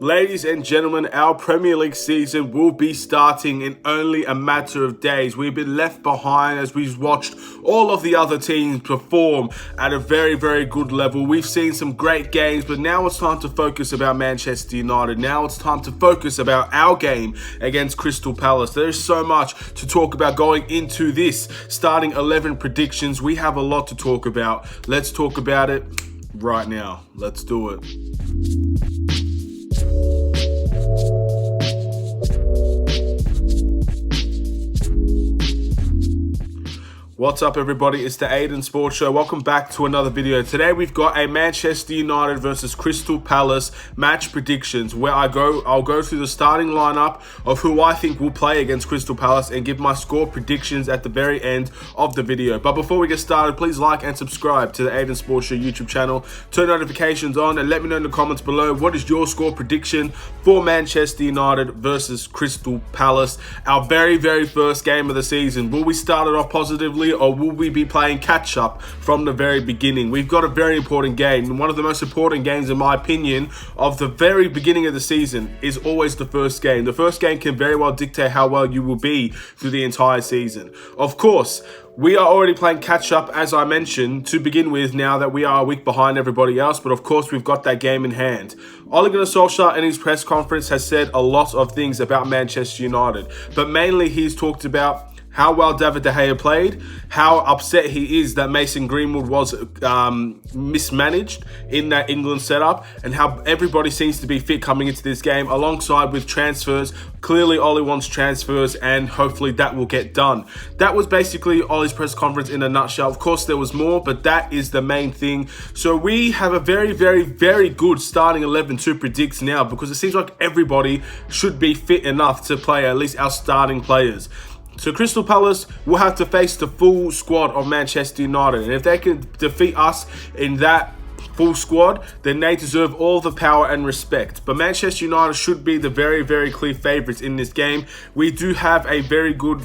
Ladies and gentlemen, our Premier League season will be starting in only a matter of days. We've been left behind as we've watched all of the other teams perform at a very, very good level. We've seen some great games, but now it's time to focus about Manchester United. Now it's time to focus about our game against Crystal Palace. There's so much to talk about going into this starting 11 predictions. We have a lot to talk about. Let's talk about it right now. Let's do it. What's up, everybody? It's the Aidan Sports Show. Welcome back to another video. Today we've got a Manchester United versus Crystal Palace match predictions where I'll go through the starting lineup of who I think will play against Crystal Palace and give my score predictions at the very end of the video. But before we get started, please like and subscribe to the Aidan Sports Show YouTube channel. Turn notifications on and let me know in the comments below what is your score prediction for Manchester United versus Crystal Palace. Our very, very first game of the season. Will we start it off positively, or will we be playing catch up from the very beginning? We've got a very important game. One of the most important games, in my opinion, of the very beginning of the season is always the first game. The first game can very well dictate how well you will be through the entire season. Of course, we are already playing catch up, as I mentioned, to begin with, now that we are a week behind everybody else. But of course, we've got that game in hand. Ole Gunnar Solskjaer in his press conference has said a lot of things about Manchester United, but mainly he's talked about how well David De Gea played, how upset he is that Mason Greenwood was mismanaged in that England setup, and how everybody seems to be fit coming into this game, alongside with transfers. Clearly, Ole wants transfers, and hopefully that will get done. That was basically Ole's press conference in a nutshell. Of course, there was more, but that is the main thing. So we have a very, very, very good starting 11 to predict now, because it seems like everybody should be fit enough to play, at least our starting players. So Crystal Palace will have to face the full squad of Manchester United. And if they can defeat us in that full squad, then they deserve all the power and respect. But Manchester United should be the very, very clear favourites in this game. We did have a very good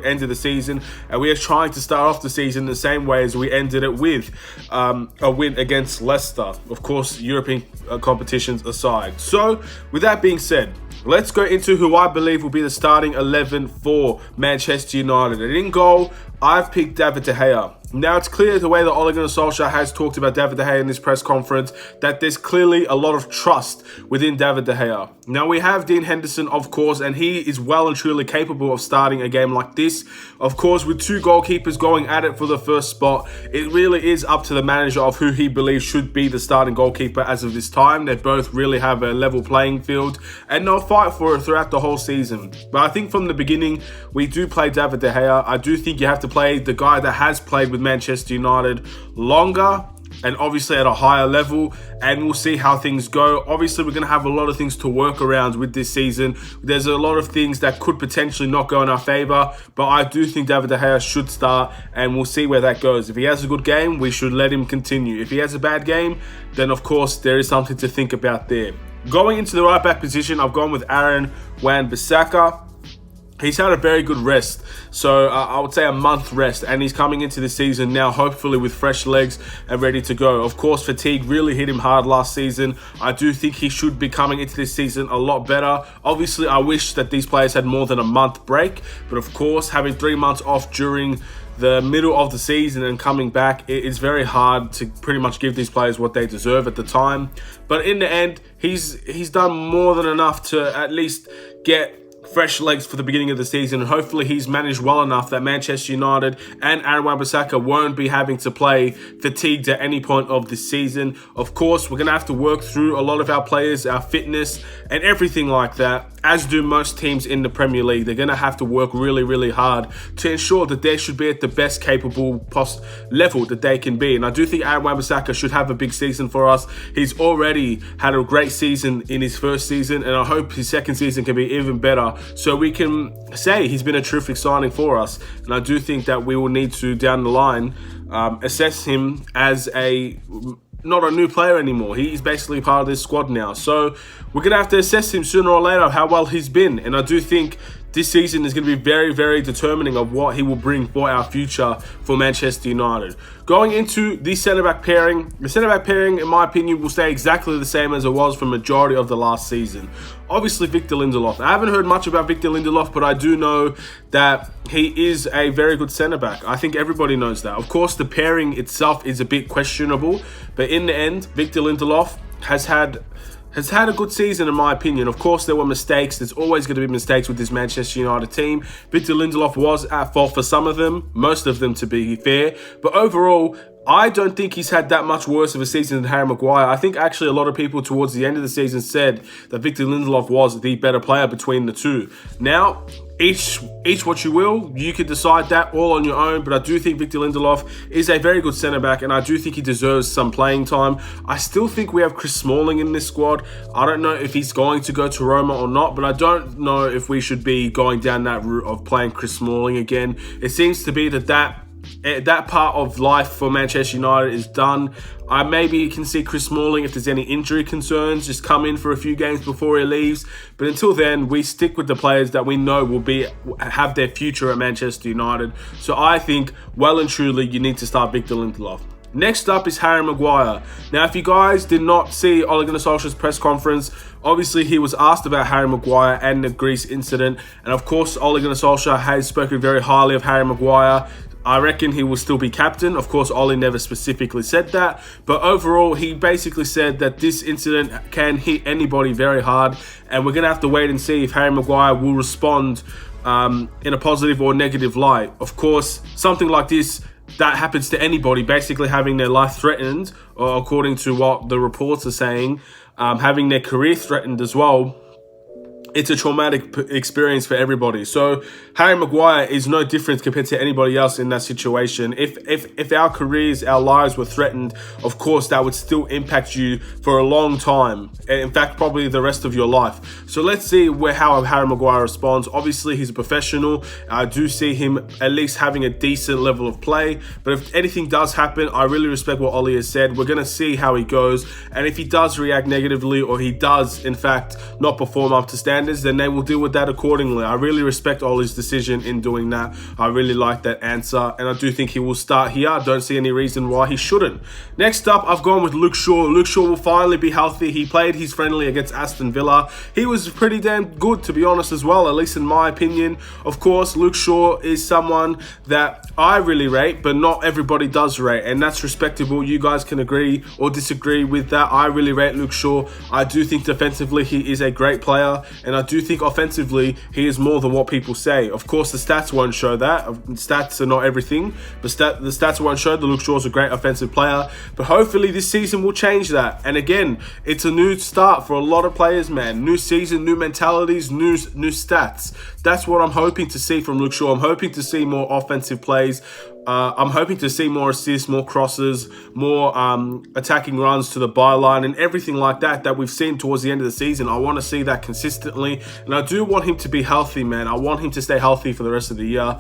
end of the season, and we are trying to start off the season the same way as we ended it with a win against Leicester. Of course, European competitions aside. So with that being said, let's go into who I believe will be the starting 11 for Manchester United. And in goal, I've picked David De Gea. Now, it's clear the way that Ole Gunnar Solskjaer has talked about David De Gea in this press conference that there's clearly a lot of trust within David De Gea. Now, we have Dean Henderson, of course, and he is well and truly capable of starting a game like this. Of course, with two goalkeepers going at it for the first spot, it really is up to the manager of who he believes should be the starting goalkeeper as of this time. They both really have a level playing field, and they'll fight for it throughout the whole season. But I think from the beginning, we do play David De Gea. I do think you have to play the guy that has played with Manchester United longer and obviously at a higher level, and we'll see how things go. Obviously, we're going to have a lot of things to work around with this season. There's a lot of things that could potentially not go in our favour, but I do think David De Gea should start, and we'll see where that goes. If he has a good game, we should let him continue. If he has a bad game, then of course there is something to think about there. Going into the right back position, I've gone with Wan Bissaka. He's had a very good rest, so I would say a month rest, and he's coming into the season now hopefully with fresh legs and ready to go. Of course, fatigue really hit him hard last season. I do think he should be coming into this season a lot better. Obviously, I wish that these players had more than a month break, but of course, having 3 months off during the middle of the season and coming back, it is very hard to pretty much give these players what they deserve at the time. But in the end, he's done more than enough to at least get fresh legs for the beginning of the season, and hopefully he's managed well enough that Manchester United and Wan Bissaka won't be having to play fatigued at any point of this season. Of course, we're going to have to work through a lot of our players, our fitness and everything like that, as do most teams in the Premier League. They're going to have to work really, really hard to ensure that they should be at the best capable level that they can be. And I do think Wan Bissaka should have a big season for us. He's already had a great season in his first season, and I hope his second season can be even better, so we can say he's been a terrific signing for us. And I do think that we will need to, down the line, assess him as not a new player anymore. He's basically part of this squad now. So we're going to have to assess him sooner or later, how well he's been. And I do think this season is going to be very, very determining of what he will bring for our future for Manchester United. Going into the centre-back pairing, the centre-back pairing, in my opinion, will stay exactly the same as it was for the majority of the last season. Obviously, Victor Lindelof. I haven't heard much about Victor Lindelof, but I do know that he is a very good centre-back. I think everybody knows that. Of course, the pairing itself is a bit questionable, but in the end, Victor Lindelof has had a good season, in my opinion. Of course, there were mistakes. There's always going to be mistakes with this Manchester United team. Victor Lindelof was at fault for some of them, most of them to be fair. But overall, I don't think he's had that much worse of a season than Harry Maguire. I think actually a lot of people towards the end of the season said that Victor Lindelof was the better player between the two. Now, each what you will. You can decide that all on your own, but I do think Victor Lindelof is a very good centre-back, and I do think he deserves some playing time. I still think we have Chris Smalling in this squad. I don't know if he's going to go to Roma or not, but I don't know if we should be going down that route of playing Chris Smalling again. It seems to be that part of life for Manchester United is done. I maybe can see Chris Smalling, if there's any injury concerns, just come in for a few games before he leaves. But until then, we stick with the players that we know will have their future at Manchester United. So I think, well and truly, you need to start Victor Lindelof. Next up is Harry Maguire. Now, if you guys did not see Ole Gunnar Solskjaer's press conference, obviously he was asked about Harry Maguire and the Greece incident. And of course, Ole Gunnar Solskjaer has spoken very highly of Harry Maguire. I reckon he will still be captain. Of course, Ole never specifically said that. But overall, he basically said that this incident can hit anybody very hard. And we're going to have to wait and see if Harry Maguire will respond in a positive or negative light. Of course, something like this, that happens to anybody basically having their life threatened, or according to what the reports are saying, having their career threatened as well. It's a traumatic experience for everybody. So Harry Maguire is no different compared to anybody else in that situation. If our careers, our lives were threatened, of course, that would still impact you for a long time. In fact, probably the rest of your life. So let's see how Harry Maguire responds. Obviously, he's a professional. I do see him at least having a decent level of play. But if anything does happen, I really respect what Ole has said. We're going to see how he goes. And if he does react negatively, or he does, in fact, not perform up to standards, then they will deal with that accordingly. I really respect Ole's decision in doing that. I really like that answer, and I do think he will start here. I don't see any reason why he shouldn't. Next up, I've gone with Luke Shaw. Luke Shaw will finally be healthy. He played his friendly against Aston Villa. He was pretty damn good, to be honest, as well, at least in my opinion. Of course, Luke Shaw is someone that I really rate, but not everybody does rate, and that's respectable. You guys can agree or disagree with that. I really rate Luke Shaw. I do think defensively he is a great player, and I do think offensively he is more than what people say. Of course, the stats won't show that. Stats are not everything, but the stats won't show that Luke Shaw's a great offensive player. But hopefully this season will change that. And again, it's a new start for a lot of players, man. New season, new mentalities, new stats. That's what I'm hoping to see from Luke Shaw. I'm hoping to see more offensive plays. I'm hoping to see more assists, more crosses, more attacking runs to the byline, and everything like that we've seen towards the end of the season. I want to see that consistently, and I do want him to be healthy, man. I want him to stay healthy for the rest of the year.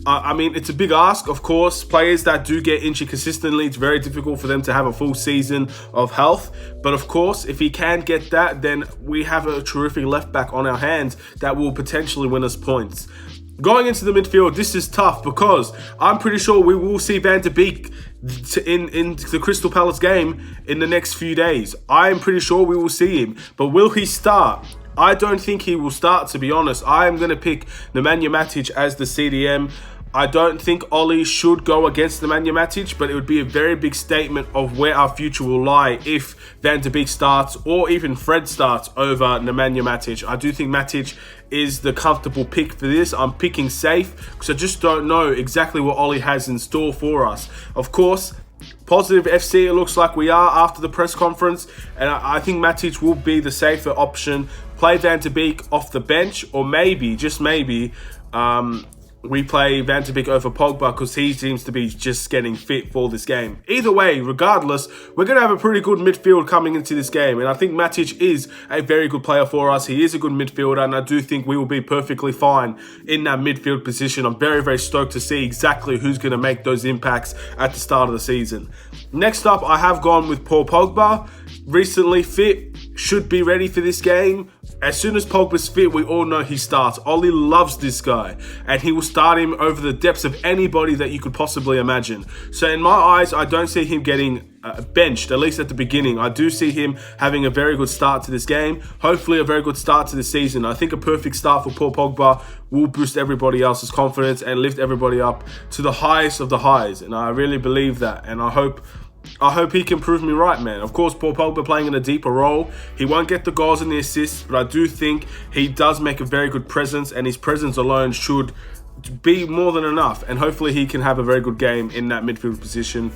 I mean, it's a big ask, of course. Players that do get injured consistently, it's very difficult for them to have a full season of health. But of course, if he can get that, then we have a terrific left back on our hands that will potentially win us points. Going into the midfield, this is tough because I'm pretty sure we will see Van de Beek in the Crystal Palace game in the next few days. I'm pretty sure we will see him. But will he start? I don't think he will start, to be honest. I am going to pick Nemanja Matic as the CDM. I don't think Ole should go against Nemanja Matic, but it would be a very big statement of where our future will lie if Van de Beek starts or even Fred starts over Nemanja Matic. I do think Matic is the comfortable pick for this. I'm picking safe because I just don't know exactly what Ole has in store for us. Of course, positive FC, it looks like we are after the press conference, and I think Matic will be the safer option. Play Van de Beek off the bench, or maybe, just maybe, we play Van de Beek over Pogba because he seems to be just getting fit for this game. Either way, regardless, we're going to have a pretty good midfield coming into this game. And I think Matic is a very good player for us. He is a good midfielder, and I do think we will be perfectly fine in that midfield position. I'm very, very stoked to see exactly who's going to make those impacts at the start of the season. Next up, I have gone with Paul Pogba. Recently fit, should be ready for this game. As soon as Pogba's fit, we all know he starts. Oli loves this guy, and he will start him over the depths of anybody that you could possibly imagine. So in my eyes, I don't see him getting benched, at least at the beginning. I do see him having a very good start to this game. Hopefully a very good start to the season. I think a perfect start for Paul Pogba will boost everybody else's confidence and lift everybody up to the highest of the highs. And I really believe that. And I hope he can prove me right, man. Of course, Paul Pogba playing in a deeper role. He won't get the goals and the assists, but I do think he does make a very good presence, and his presence alone should be more than enough. And hopefully he can have a very good game in that midfield position.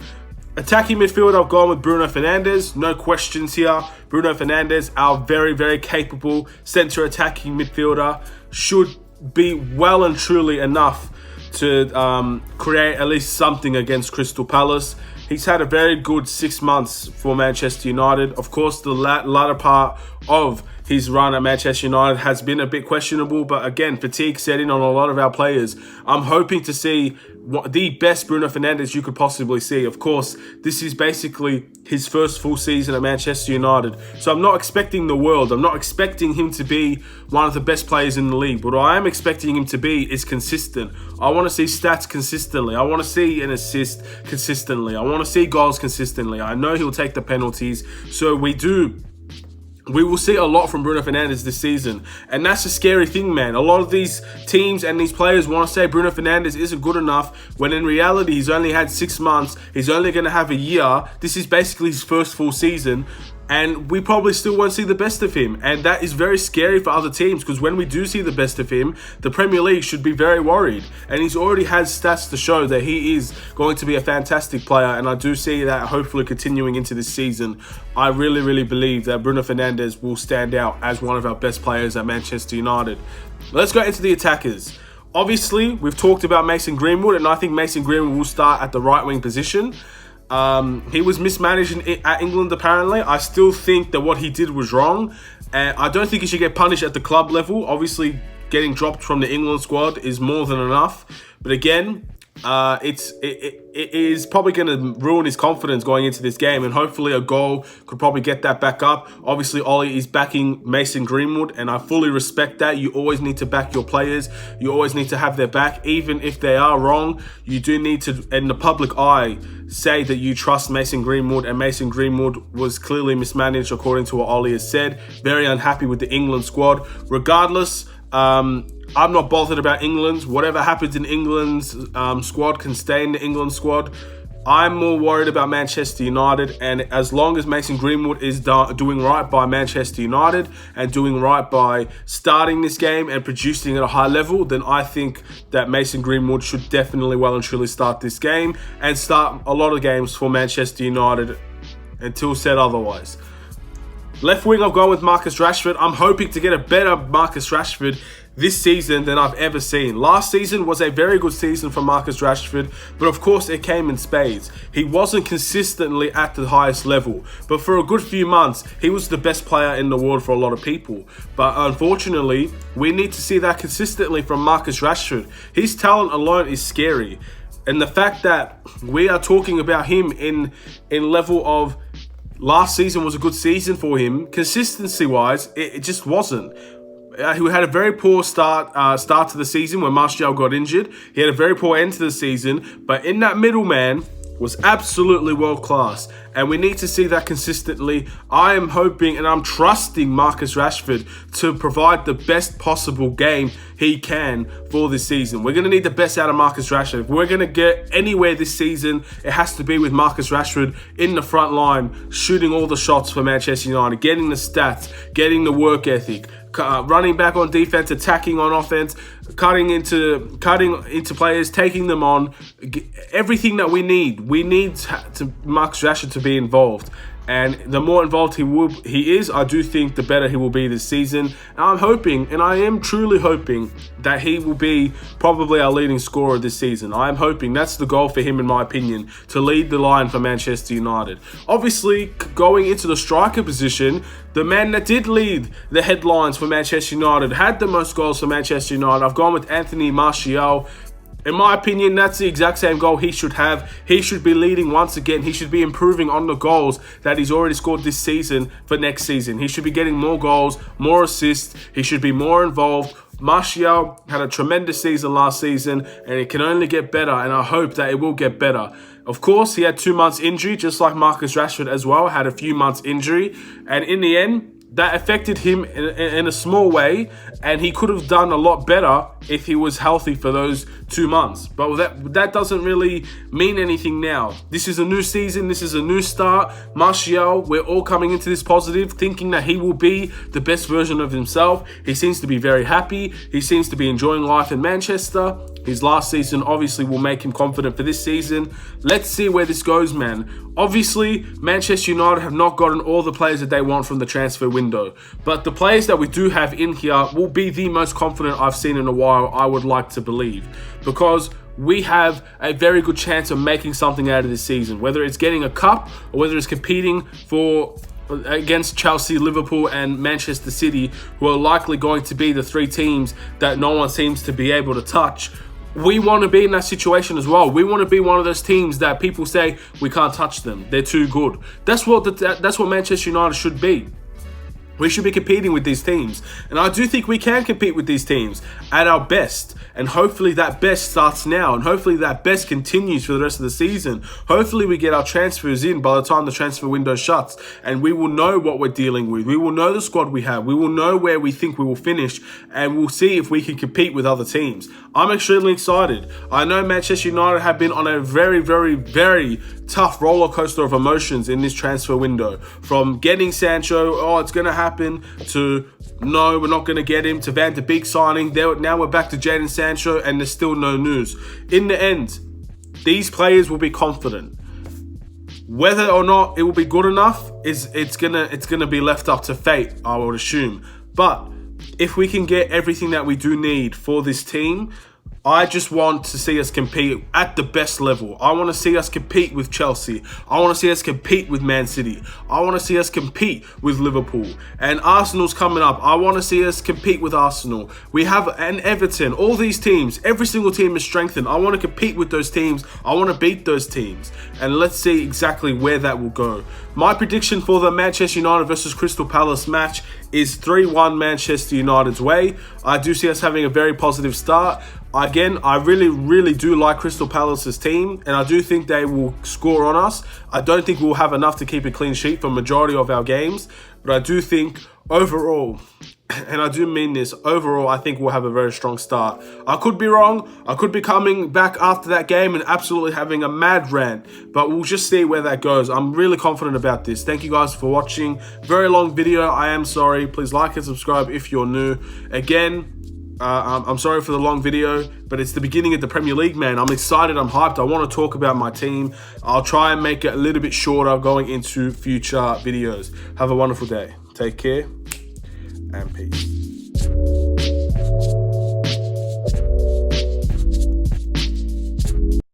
Attacking midfield, I've gone with Bruno Fernandes. No questions here. Bruno Fernandes, our very, very capable centre attacking midfielder, should be well and truly enough to create at least something against Crystal Palace. He's had a very good 6 months for Manchester United. Of course, the latter part of his run at Manchester United has been a bit questionable, but again, fatigue set in on a lot of our players. I'm hoping to see the best Bruno Fernandes you could possibly see. Of course, this is basically his first full season at Manchester United, so I'm not expecting the world. I'm not expecting him to be one of the best players in the league, but what I am expecting him to be is consistent. I want to see stats consistently. I want to see an assist consistently. I want to see goals consistently. I know he'll take the penalties, so we will see a lot from Bruno Fernandes this season. And that's a scary thing, man. A lot of these teams and these players want to say Bruno Fernandes isn't good enough, when in reality, he's only had 6 months. He's only going to have a year. This is basically his first full season. And we probably still won't see the best of him. And that is very scary for other teams, because when we do see the best of him, the Premier League should be very worried. And he's already has stats to show that he is going to be a fantastic player. And I do see that hopefully continuing into this season. I really, really believe that Bruno Fernandes will stand out as one of our best players at Manchester United. Let's go into the attackers. Obviously, we've talked about Mason Greenwood, and I think Mason Greenwood will start at the right wing position. He was mismanaged at England, apparently. I still think that what he did was wrong. And I don't think he should get punished at the club level. Obviously, getting dropped from the England squad is more than enough. But again, it is probably going to ruin his confidence going into this game, and hopefully a goal could probably get that back up. Obviously, Oli is backing Mason Greenwood, and I fully respect that. You always need to back your players. You always need to have their back, even if they are wrong. You do need to, in the public eye, say that you trust Mason Greenwood, and Mason Greenwood was clearly mismanaged according to what Oli has said. Very unhappy with the England squad. Regardless, I'm not bothered about England. Whatever happens in England's squad can stay in the England squad. I'm more worried about Manchester United, and as long as Mason Greenwood is doing right by Manchester United and doing right by starting this game and producing at a high level, then I think that Mason Greenwood should definitely well and truly start this game and start a lot of games for Manchester United until said otherwise. Left wing, I've gone with Marcus Rashford. I'm hoping to get a better Marcus Rashford this season than I've ever seen. Last season was a very good season for Marcus Rashford, but of course it came in spades. He wasn't consistently at the highest level, but for a good few months, he was the best player in the world for a lot of people. But unfortunately, we need to see that consistently from Marcus Rashford. His talent alone is scary. And the fact that we are talking about him in level of last season was a good season for him, consistency-wise, it just wasn't. He had a very poor start to the season when Martial got injured. He had a very poor end to the season, but in that middle, man, was absolutely world class, and we need to see that consistently. I am hoping and I'm trusting Marcus Rashford to provide the best possible game he can for this season. We're going to need the best out of Marcus Rashford. If we're going to get anywhere this season, it has to be with Marcus Rashford in the front line, shooting all the shots for Manchester United, getting the stats, getting the work ethic, running back on defense, attacking on offense, cutting into players, taking them on. Everything that we need to Marcus Rashford to be involved. And the more involved he is, I do think the better he will be this season. And I'm hoping, and I am truly hoping, that he will be probably our leading scorer this season. I am hoping that's the goal for him, in my opinion, to lead the line for Manchester United. Obviously, going into the striker position, the man that did lead the headlines for Manchester United, had the most goals for Manchester United, I've gone with Anthony Martial. In my opinion, that's the exact same goal he should have. He should be leading once again. He should be improving on the goals that he's already scored this season for next season. He should be getting more goals, more assists. He should be more involved. Martial had a tremendous season last season, and it can only get better, and I hope that it will get better. Of course, he had 2 months injury, just like Marcus Rashford as well, had a few months injury, and in the end, that affected him in a small way, and he could have done a lot better if he was healthy for those 2 months. But that doesn't really mean anything now. This is a new season. This is a new start. Martial, we're all coming into this positive, thinking that he will be the best version of himself. He seems to be very happy. He seems to be enjoying life in Manchester. His last season obviously will make him confident for this season. Let's see where this goes, man. Obviously, Manchester United have not gotten all the players that they want from the transfer window. But the players that we do have in here will be the most confident I've seen in a while, I would like to believe. Because we have a very good chance of making something out of this season. Whether it's getting a cup or whether it's competing against Chelsea, Liverpool and Manchester City, who are likely going to be the 3 teams that no one seems to be able to touch. We want to be in that situation as well. We want to be one of those teams that people say we can't touch them. They're too good. That's what Manchester United should be. We should be competing with these teams. And I do think we can compete with these teams at our best. And hopefully that best starts now. And hopefully that best continues for the rest of the season. Hopefully we get our transfers in by the time the transfer window shuts. And we will know what we're dealing with. We will know the squad we have. We will know where we think we will finish. And we'll see if we can compete with other teams. I'm extremely excited. I know Manchester United have been on a very, very, very tough roller coaster of emotions in this transfer window. From getting Sancho, oh, it's going to happen, to no, we're not going to get him, to Van de Beek signing. Now we're back to Jadon Sancho, and there's still no news. In the end, these players will be confident. Whether or not it will be good enough it's gonna be left up to fate, I would assume. But if we can get everything that we do need for this team, I just want to see us compete at the best level. I want to see us compete with Chelsea. I want to see us compete with Man City. I want to see us compete with Liverpool. And Arsenal's coming up. I want to see us compete with Arsenal. We have an Everton. All these teams, every single team is strengthened. I want to compete with those teams. I want to beat those teams. And let's see exactly where that will go. My prediction for the Manchester United versus Crystal Palace match is 3-1 Manchester United's way. I do see us having a very positive start. Again, I really do like Crystal Palace's team, and I do think they will score on us. I don't think we'll have enough to keep a clean sheet for majority of our games, but I do think overall, and I do mean this, overall, I think we'll have a very strong start. I could be wrong. I could be coming back after that game and absolutely having a mad rant, but we'll just see where that goes. I'm really confident about this. Thank you guys for watching. Very long video. I am sorry. Please like and subscribe if you're new. Again, I'm sorry for the long video, but it's the beginning of the Premier League, man. I'm excited. I'm hyped. I want to talk about my team. I'll try and make it a little bit shorter going into future videos. Have a wonderful day. Take care and peace.